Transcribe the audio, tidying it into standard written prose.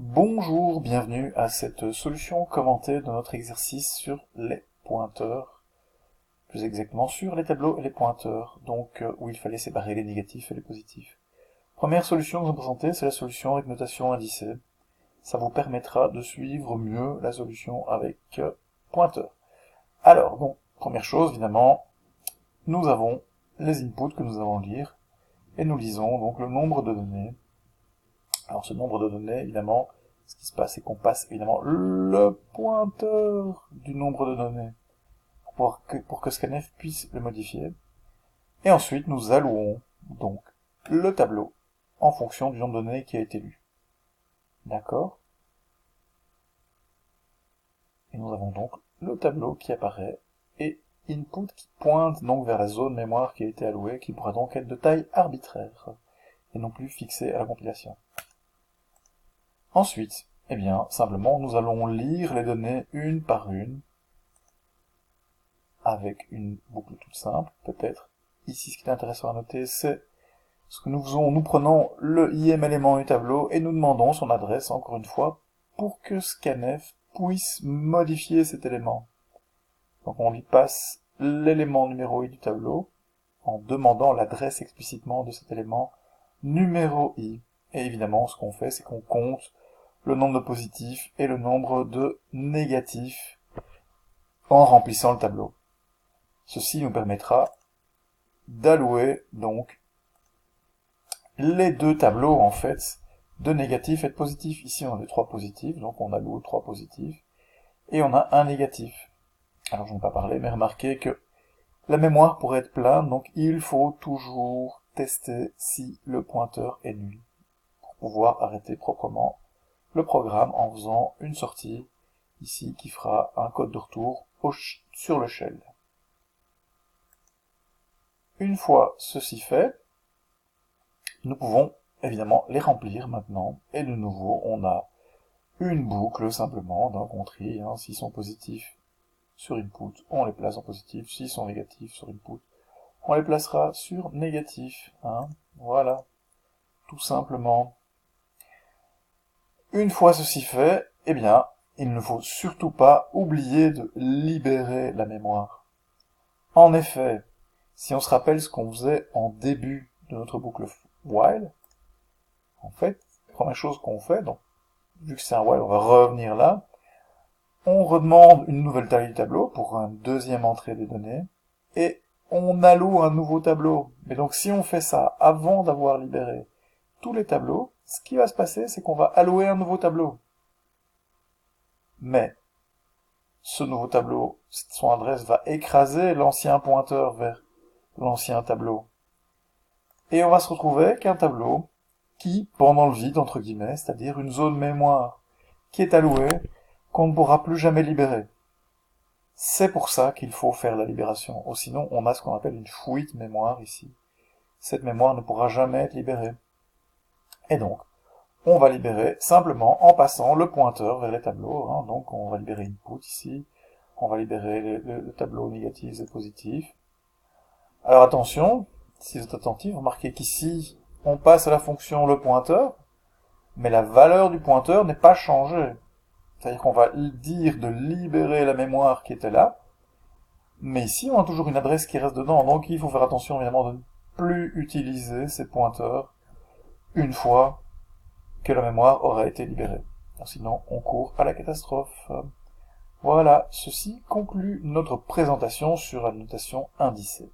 Bonjour, bienvenue à cette solution commentée de notre exercice sur les pointeurs, plus exactement sur les tableaux et les pointeurs, donc où il fallait séparer les négatifs et les positifs. Première solution que nous présenter, c'est la solution avec notation indicée. Ça vous permettra de suivre mieux la solution avec pointeur. Alors, donc, première chose, évidemment, nous avons les inputs que nous allons lire, et nous lisons donc le nombre de données. Alors ce nombre de données, évidemment, ce qui se passe, c'est qu'on passe évidemment le pointeur du nombre de données pour que Scanf puisse le modifier. Et ensuite, nous allouons donc le tableau en fonction du nombre de données qui a été lu. D'accord? Et nous avons donc le tableau qui apparaît et input qui pointe donc vers la zone mémoire qui a été allouée, qui pourra donc être de taille arbitraire et non plus fixée à la compilation. Ensuite, eh bien, simplement, nous allons lire les données une par une, avec une boucle toute simple, peut-être. Ici, ce qui est intéressant à noter, c'est ce que nous faisons. Nous prenons le IM élément du tableau et nous demandons son adresse, encore une fois, pour que Scanf puisse modifier cet élément. Donc on lui passe l'élément numéro i du tableau, en demandant l'adresse explicitement de cet élément numéro i. Et évidemment, ce qu'on fait, c'est qu'on compte le nombre de positifs et le nombre de négatifs en remplissant le tableau. Ceci nous permettra d'allouer donc les deux tableaux en fait de négatifs et de positifs. Ici on a les 3 positifs, donc on alloue 3 positifs, et on a un négatif. Alors je n'ai pas parlé, mais remarquez que la mémoire pourrait être pleine, donc il faut toujours tester si le pointeur est nul, pour pouvoir arrêter proprement le programme en faisant une sortie, ici, qui fera un code de retour sur le shell. Une fois ceci fait, nous pouvons évidemment les remplir maintenant, et de nouveau, on a une boucle simplement, donc on trie, s'ils sont positifs sur input, on les place en positif, s'ils sont négatifs sur input, on les placera sur négatif, voilà, tout simplement. Une fois ceci fait, eh bien, il ne faut surtout pas oublier de libérer la mémoire. En effet, si on se rappelle ce qu'on faisait en début de notre boucle while, en fait, la première chose qu'on fait, donc, vu que c'est un while, on va revenir là, on redemande une nouvelle taille du tableau pour une deuxième entrée des données, et on alloue un nouveau tableau. Mais donc si on fait ça avant d'avoir libéré tous les tableaux, ce qui va se passer, c'est qu'on va allouer un nouveau tableau. Mais ce nouveau tableau, son adresse va écraser l'ancien pointeur vers l'ancien tableau. Et on va se retrouver avec un tableau qui, pendant le vide, entre guillemets, c'est-à-dire une zone mémoire qui est allouée, qu'on ne pourra plus jamais libérer. C'est pour ça qu'il faut faire la libération. Ou sinon, on a ce qu'on appelle une fuite mémoire ici. Cette mémoire ne pourra jamais être libérée. Et donc, on va libérer simplement en passant le pointeur vers les tableaux. Donc, on va libérer input ici. On va libérer le tableau négatif et positif. Alors attention, si vous êtes attentif, remarquez qu'ici, on passe à la fonction le pointeur, mais la valeur du pointeur n'est pas changée. C'est-à-dire qu'on va dire de libérer la mémoire qui était là, mais ici on a toujours une adresse qui reste dedans, donc il faut faire attention évidemment de ne plus utiliser ces pointeurs une fois que la mémoire aura été libérée. Sinon on court à la catastrophe. Voilà, ceci conclut notre présentation sur la notation indicée.